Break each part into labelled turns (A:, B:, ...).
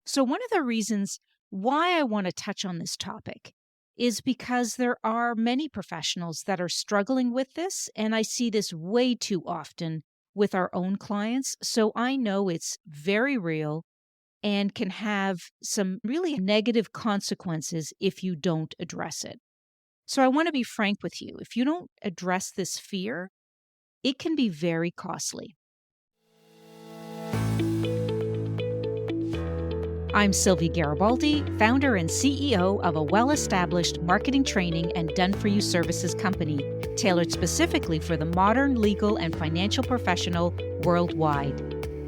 A: So, one of the reasons why I want to touch on this topic is because there are many professionals that are struggling with this, and I see this way too often with our own clients. So, I know it's very real and can have some really negative consequences if you don't address it. So, I want to be frank with you. If you don't address this fear, it can be very costly. I'm Sylvia Garibaldi, founder and CEO of a well established marketing training and done for you services company, tailored specifically for the modern legal and financial professional worldwide.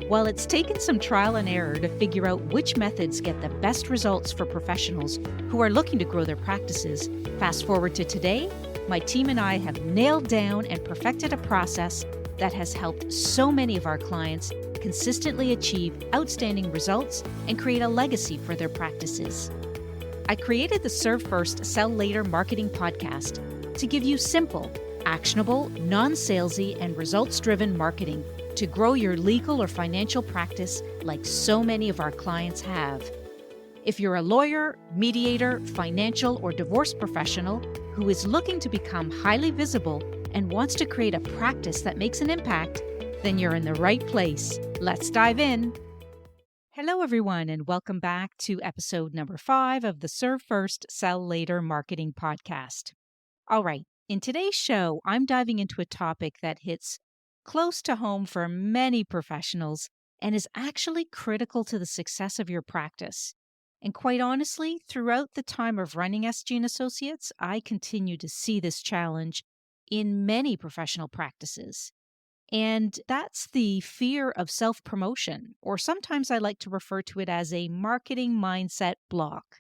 A: While it's taken some trial and error to figure out which methods get the best results for professionals who are looking to grow their practices, fast forward to today, my team and I have nailed down and perfected a process that has helped so many of our clients consistently achieve outstanding results and create a legacy for their practices. I created the Serve First, Sell Later marketing podcast to give you simple, actionable, non-salesy, and results-driven marketing to grow your legal or financial practice like so many of our clients have. If you're a lawyer, mediator, financial, or divorce professional who is looking to become highly visible and wants to create a practice that makes an impact, then you're in the right place. Let's dive in. Hello, everyone, and welcome back to episode number 5 of the Serve First, Sell Later marketing podcast. All right, in today's show, I'm diving into a topic that hits close to home for many professionals and is actually critical to the success of your practice. And quite honestly, throughout the time of running SG and Associates, I continue to see this challenge in many professional practices. And that's the fear of self promotion, or sometimes I like to refer to it as a marketing mindset block.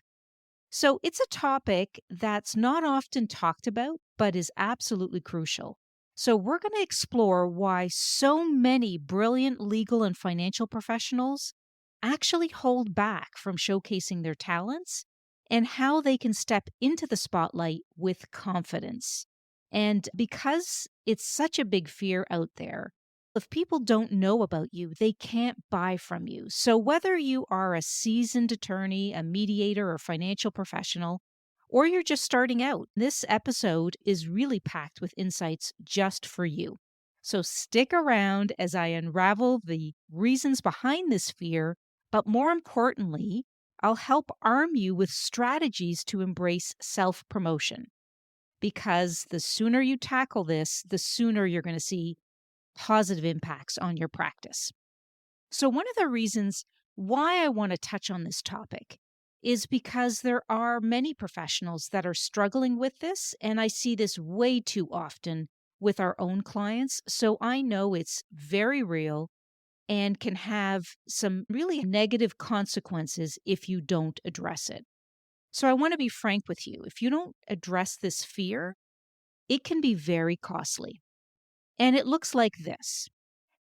A: So it's a topic that's not often talked about, but is absolutely crucial. So we're going to explore why so many brilliant legal and financial professionals actually hold back from showcasing their talents and how they can step into the spotlight with confidence. And because it's such a big fear out there, if people don't know about you, they can't buy from you. So, whether you are a seasoned attorney, a mediator, or financial professional, or you're just starting out, this episode is really packed with insights just for you. So, stick around as I unravel the reasons behind this fear, but more importantly, I'll help arm you with strategies to embrace self promotion. Because the sooner you tackle this, the sooner you're going to see positive impacts on your practice. So, one of the reasons why I want to touch on this topic is because there are many professionals that are struggling with this, and I see this way too often with our own clients. So, I know it's very real and can have some really negative consequences if you don't address it. So, I want to be frank with you. If you don't address this fear, it can be very costly. And it looks like this.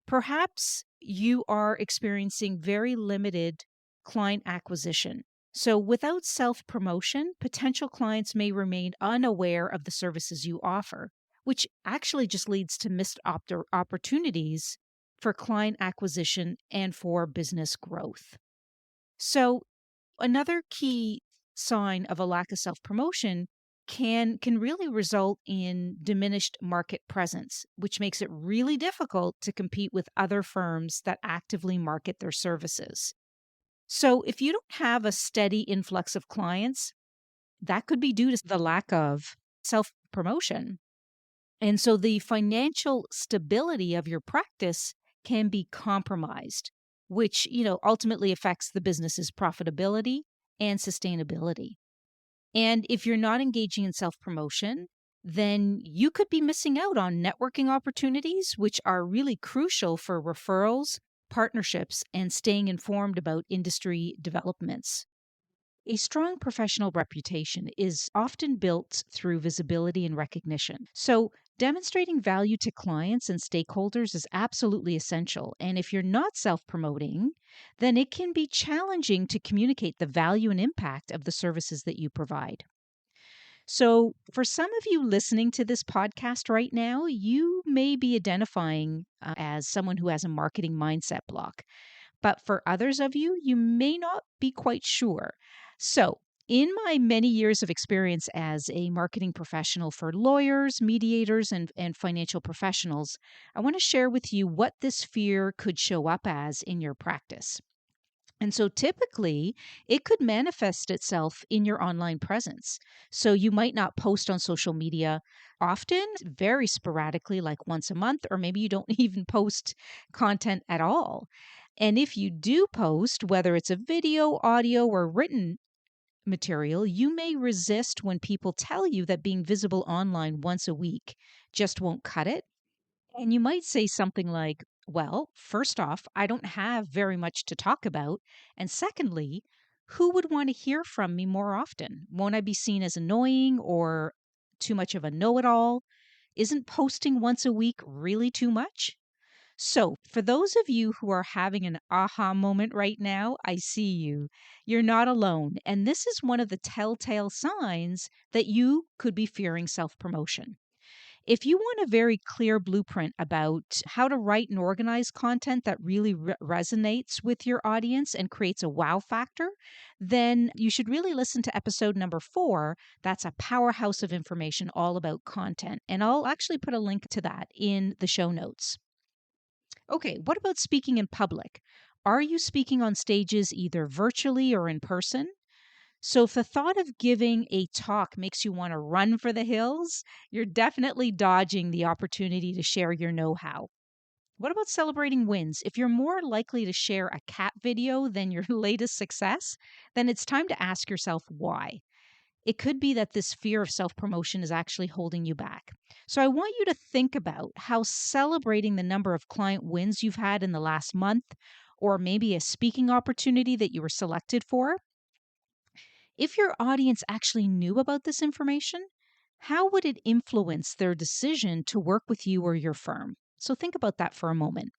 A: Perhaps you are experiencing very limited client acquisition. So, without self promotion, potential clients may remain unaware of the services you offer, which actually just leads to missed opportunities for client acquisition and for business growth. So, another key sign of a lack of self-promotion can really result in diminished market presence, which makes it really difficult to compete with other firms that actively market their services. So, if you don't have a steady influx of clients, that could be due to the lack of self-promotion. And so the financial stability of your practice can be compromised, which, ultimately affects the business's profitability and sustainability. And if you're not engaging in self promotion, then you could be missing out on networking opportunities, which are really crucial for referrals, partnerships, and staying informed about industry developments. A strong professional reputation is often built through visibility and recognition. So, demonstrating value to clients and stakeholders is absolutely essential. And if you're not self promoting, then it can be challenging to communicate the value and impact of the services that you provide. So, for some of you listening to this podcast right now, you may be identifying as someone who has a marketing mindset block. But for others of you, you may not be quite sure. So, in my many years of experience as a marketing professional for lawyers, mediators, and financial professionals, I want to share with you what this fear could show up as in your practice. And so typically, it could manifest itself in your online presence. So you might not post on social media often, very sporadically, like once a month, or maybe you don't even post content at all. And if you do post, whether it's a video, audio, or written material, you may resist when people tell you that being visible online once a week just won't cut it. And you might say something like, well, first off, I don't have very much to talk about. And secondly, who would want to hear from me more often? Won't I be seen as annoying or too much of a know it all? Isn't posting once a week really too much? So, for those of you who are having an aha moment right now, I see you. You're not alone. And this is one of the telltale signs that you could be fearing self promotion. If you want a very clear blueprint about how to write and organize content that really resonates with your audience and creates a wow factor, then you should really listen to episode number 4. That's a powerhouse of information all about content. And I'll actually put a link to that in the show notes. Okay, what about speaking in public? Are you speaking on stages either virtually or in person? So, if the thought of giving a talk makes you want to run for the hills, you're definitely dodging the opportunity to share your know how. What about celebrating wins? If you're more likely to share a cat video than your latest success, then it's time to ask yourself why. It could be that this fear of self promotion is actually holding you back. So, I want you to think about how celebrating the number of client wins you've had in the last month, or maybe a speaking opportunity that you were selected for, if your audience actually knew about this information, how would it influence their decision to work with you or your firm? So think about that for a moment.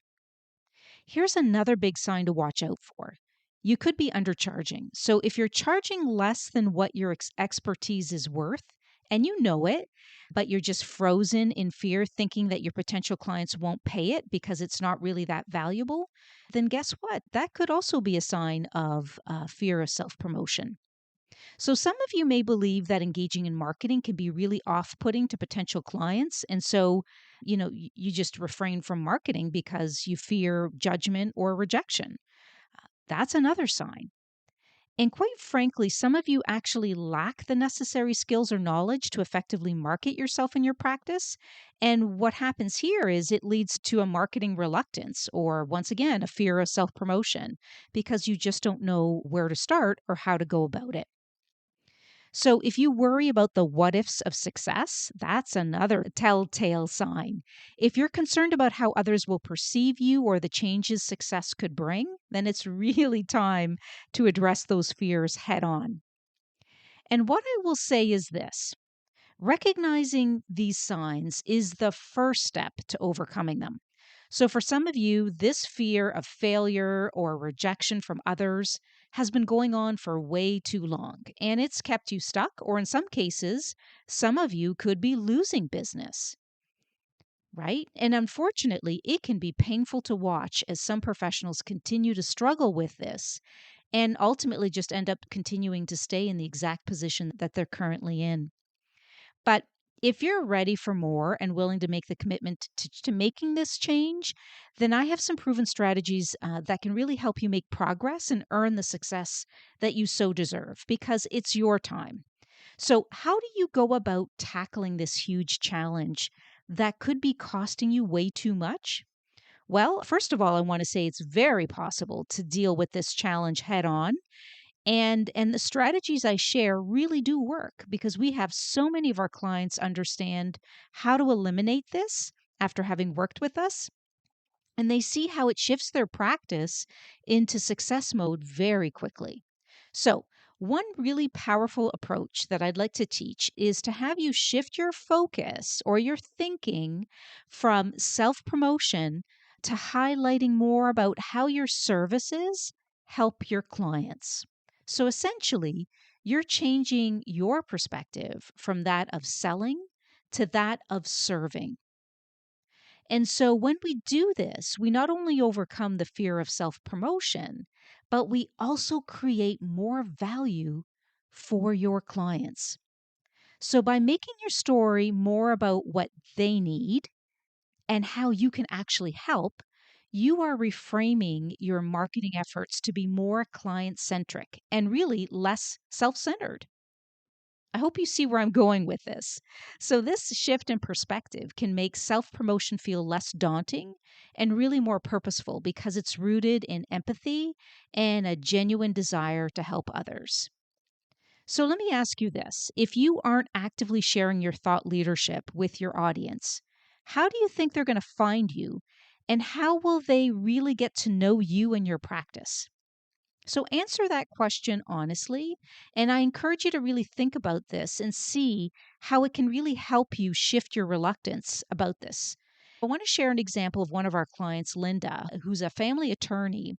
A: Here's another big sign to watch out for. You could be undercharging. So if you're charging less than what your expertise is worth, and you know it, but you're just frozen in fear, thinking that your potential clients won't pay it because it's not really that valuable, then guess what? That could also be a sign of fear of self promotion. So, some of you may believe that engaging in marketing can be really off putting to potential clients. And so, you just refrain from marketing because you fear judgment or rejection. That's another sign. And quite frankly, some of you actually lack the necessary skills or knowledge to effectively market yourself in your practice. And what happens here is it leads to a marketing reluctance or, once again, a fear of self promotion because you just don't know where to start or how to go about it. So, if you worry about the what ifs of success, that's another telltale sign. If you're concerned about how others will perceive you or the changes success could bring, then it's really time to address those fears head on. And what I will say is this: recognizing these signs is the first step to overcoming them. So, for some of you, this fear of failure or rejection from others has been going on for way too long, and it's kept you stuck, or in some cases, some of you could be losing business, right? And unfortunately, it can be painful to watch as some professionals continue to struggle with this and ultimately just end up continuing to stay in the exact position that they're currently in. But if you're ready for more and willing to make the commitment to making this change, then I have some proven strategies that can really help you make progress and earn the success that you so deserve because it's your time. So, how do you go about tackling this huge challenge that could be costing you way too much? Well, first of all, I want to say it's very possible to deal with this challenge head on, and the strategies I share really do work because we have so many of our clients understand how to eliminate this after having worked with us, and they see how it shifts their practice into success mode very quickly. So, one really powerful approach that I'd like to teach is to have you shift your focus or your thinking from self promotion to highlighting more about how your services help your clients. So, essentially, you're changing your perspective from that of selling to that of serving. And so when we do this, we not only overcome the fear of self promotion, but we also create more value for your clients. So by making your story more about what they need and how you can actually help, you are reframing your marketing efforts to be more client centric and really less self centered. I hope you see where I'm going with this. So, this shift in perspective can make self promotion feel less daunting and really more purposeful because it's rooted in empathy and a genuine desire to help others. So, let me ask you this: if you aren't actively sharing your thought leadership with your audience, how do you think they're going to find you? And how will they really get to know you and your practice? So answer that question honestly. And I encourage you to really think about this and see how it can really help you shift your reluctance about this. I want to share an example of one of our clients, Linda, who's a family attorney.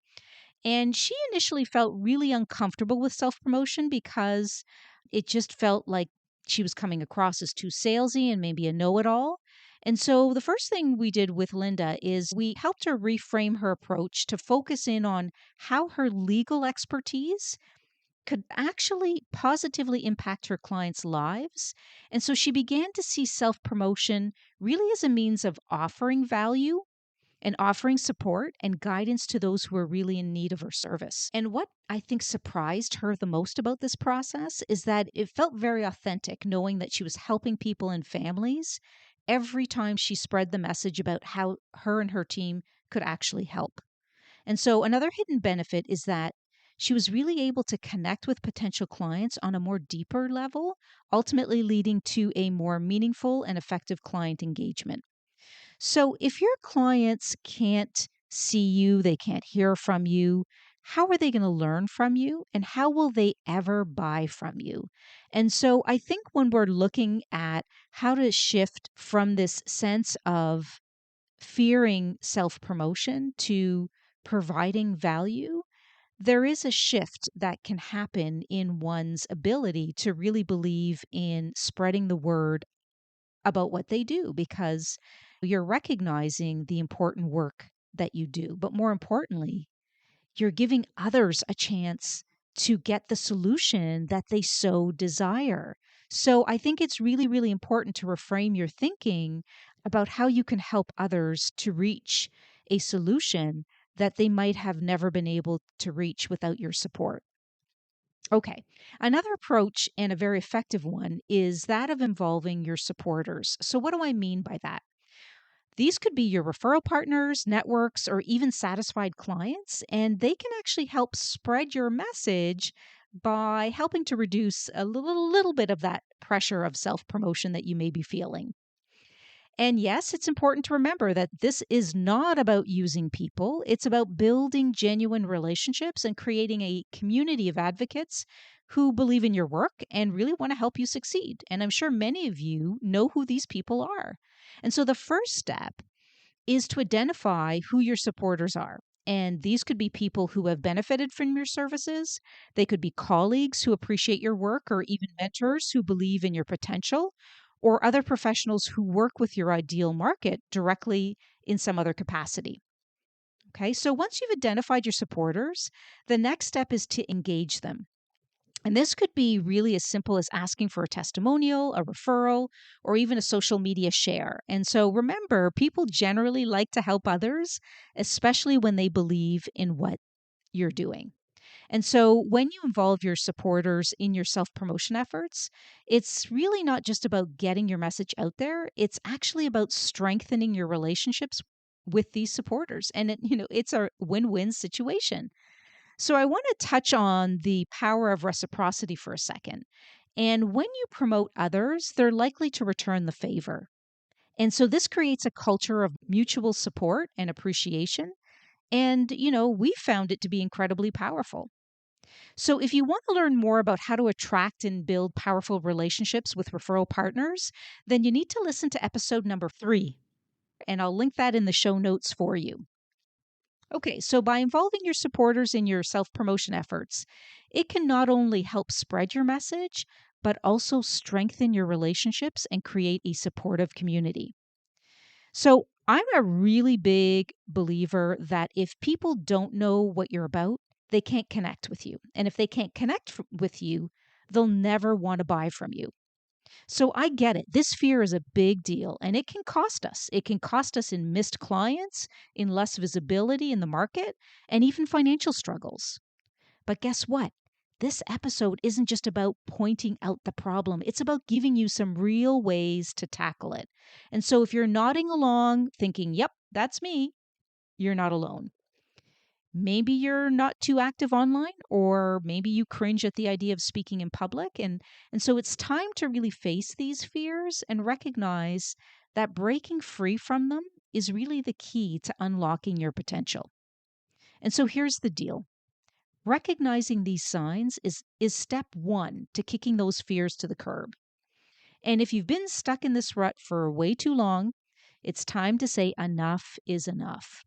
A: And she initially felt really uncomfortable with self promotion because it just felt like she was coming across as too salesy and maybe a know it all. And so the first thing we did with Linda is we helped her reframe her approach to focus in on how her legal expertise could actually positively impact her clients' lives. And so she began to see self promotion really as a means of offering value and offering support and guidance to those who are really in need of her service. And what I think surprised her the most about this process is that it felt very authentic, knowing that she was helping people and families every time she spread the message about how her and her team could actually help. And so, another hidden benefit is that she was really able to connect with potential clients on a more deeper level, ultimately leading to a more meaningful and effective client engagement. So if your clients can't see you, they can't hear from you, how are they going to learn from you? And how will they ever buy from you? And so I think when we're looking at how to shift from this sense of fearing self promotion to providing value, there is a shift that can happen in one's ability to really believe in spreading the word about what they do because you're recognizing the important work that you do. But more importantly, you're giving others a chance to get the solution that they so desire. So I think it's really, really important to reframe your thinking about how you can help others to reach a solution that they might have never been able to reach without your support. Okay. Another approach and a very effective one is that of involving your supporters. So, what do I mean by that? These could be your referral partners, networks, or even satisfied clients, and they can actually help spread your message by helping to reduce a little bit of that pressure of self promotion that you may be feeling. And yes, it's important to remember that this is not about using people. It's about building genuine relationships and creating a community of advocates who believe in your work and really want to help you succeed. And I'm sure many of you know who these people are. And so the first step is to identify who your supporters are. And these could be people who have benefited from your services. They could be colleagues who appreciate your work, or even mentors who believe in your potential, or other professionals who work with your ideal market directly in some other capacity. Okay, so once you've identified your supporters, the next step is to engage them. And this could be really as simple as asking for a testimonial, a referral, or even a social media share. And so remember, people generally like to help others, especially when they believe in what you're doing. And so when you involve your supporters in your self promotion efforts, it's really not just about getting your message out there, it's actually about strengthening your relationships with these supporters. And it's a win-win situation. So I want to touch on the power of reciprocity for a second. And when you promote others, they're likely to return the favor. And so this creates a culture of mutual support and appreciation. And, we found it to be incredibly powerful. So if you want to learn more about how to attract and build powerful relationships with referral partners, then you need to listen to episode number 3. And I'll link that in the show notes for you. Okay, so by involving your supporters in your self promotion efforts, it can not only help spread your message, but also strengthen your relationships and create a supportive community. So, I'm a really big believer that if people don't know what you're about, they can't connect with you. And if they can't connect with you, they'll never want to buy from you. So I get it. This fear is a big deal and it can cost us. It can cost us in missed clients, in less visibility in the market, and even financial struggles. But guess what? This episode isn't just about pointing out the problem, it's about giving you some real ways to tackle it. And so if you're nodding along, thinking, yep, that's me, you're not alone. Maybe you're not too active online, or maybe you cringe at the idea of speaking in public. And so it's time to really face these fears and recognize that breaking free from them is really the key to unlocking your potential. And so here's the deal. Recognizing these signs is step one to kicking those fears to the curb. And if you've been stuck in this rut for way too long, it's time to say enough is enough.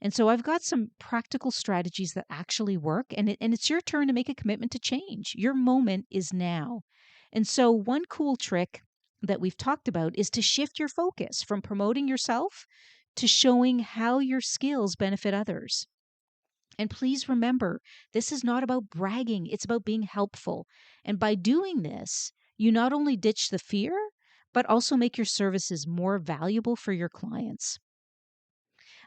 A: And so I've got some practical strategies that actually work, and it's your turn to make a commitment to change. Your moment is now. And so one cool trick that we've talked about is to shift your focus from promoting yourself to showing how your skills benefit others. And please remember, this is not about bragging, it's about being helpful. And by doing this, you not only ditch the fear, but also make your services more valuable for your clients.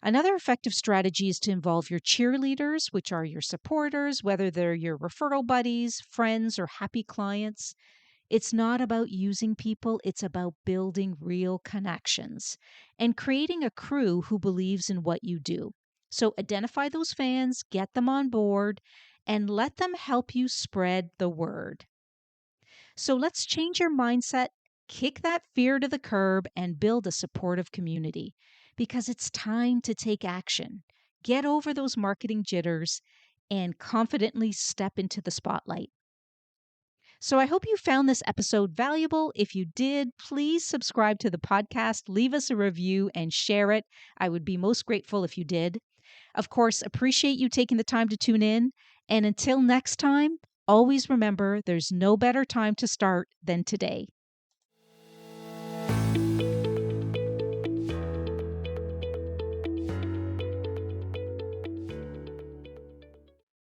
A: Another effective strategy is to involve your cheerleaders, which are your supporters, whether they're your referral buddies, friends, or happy clients. It's not about using people, it's about building real connections and creating a crew who believes in what you do. So identify those fans, get them on board, and let them help you spread the word. So let's change your mindset, kick that fear to the curb, and build a supportive community because it's time to take action. Get over those marketing jitters and confidently step into the spotlight. So I hope you found this episode valuable. If you did, please subscribe to the podcast, leave us a review, and share it. I would be most grateful if you did. Of course, appreciate you taking the time to tune in. And until next time, always remember there's no better time to start than today.